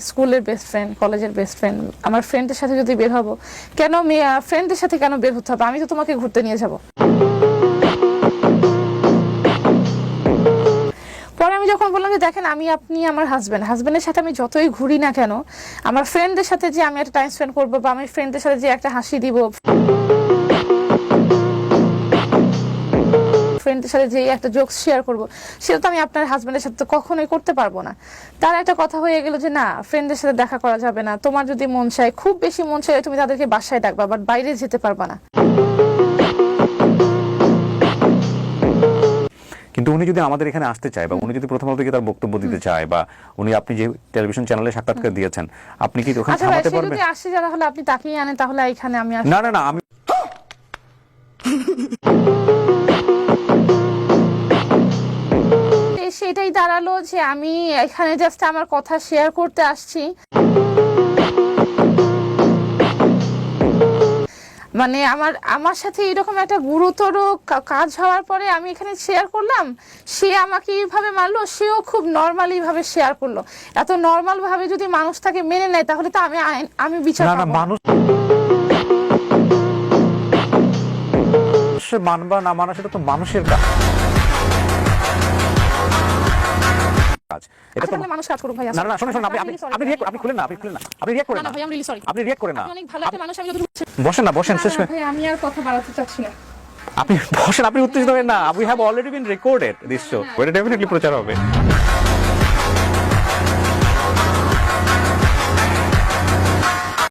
স্কুলের best friend, কলেজের best friend, আমার ফ্রেন্ডের সাথে যদি বের হবো, কেন ফ্রেন্ডের সাথে কেন বের হতে হবে? আমি তো তোমাকে ঘুরতে নিয়ে যাব। পরে আমি যখন বললাম যে দেখেন আপনি আমার হাজবেন্ডের সাথে আমি যতই ঘুরি না কেন, আমার ফ্রেন্ডদের সাথে যে আমি একটা টাইম স্পেন্ড করবো বা আমি ফ্রেন্ডদের সাথে যে একটা হাসি দিব, ফ্রেন্ডের সাথে যে একটা জোকস শেয়ার করব, সেটা তো আমি আপনার হাজবেন্ডের সাথে তো কখনোই করতে পারবো না। তার একটা কথা হয়ে গেল যে না, ফ্রেন্ডদের সাথে দেখা করা যাবে না, তোমার যদি মন চায়, খুব বেশি মন চায়, তুমি তাদেরকে বাসায় ডাকবা, বাট বাইরে যেতে পারবা না। কিন্তু উনি যদি আমাদের এখানে আসতে চায় বা উনি যদি প্রথম থেকে তার বক্তব্য দিতে চায় বা উনি, আপনি যে টেলিভিশন চ্যানেলে সাক্ষাৎকার দিয়েছেন, আপনি কি ওখানে থামাতে পারবেন? যদি আসে যারা হলে আপনি তাকিয়ে আনেন, তাহলে এখানে আমি না না না, আমি সেটাই দাঁড়ালো যে আমি এখানে জাস্ট আমার কথা শেয়ার করতে আসছি। মানে আমার সাথে এরকম একটা গুরুতর কাজ হওয়ার পরে আমি এখানে শেয়ার করলাম, সে আমাকে এইভাবে মারলো, সেও খুব নর্মালি ভাবে শেয়ার করলো। এত নর্মাল ভাবে যদি মানুষ তাকে মেনে নেয়, তাহলে তো আমি বিচার পাবো। মানুষ মানবা না মানা সেটা তো মানুষের কাজ। এটা তো মানুষ কাজ করুক ভাই। না না, শুনুন, আপনি খুলেন না, আপনি রিঅ্যাক্ট করেন না, ভাই আমি রিয়েলি সরি। আপনি রিঅ্যাক্ট করেন না। অনেক ভালো একটা মানুষ, আমি যতটুকু বসেন শেষ ভাই, আমি আর কথা বাড়াতে চাচ্ছি না। আপনি বসেন, আপনি উত্তেজিত হবেন না। We have already been recorded this show, এটা ডেফিনেটলি প্রচার হবে।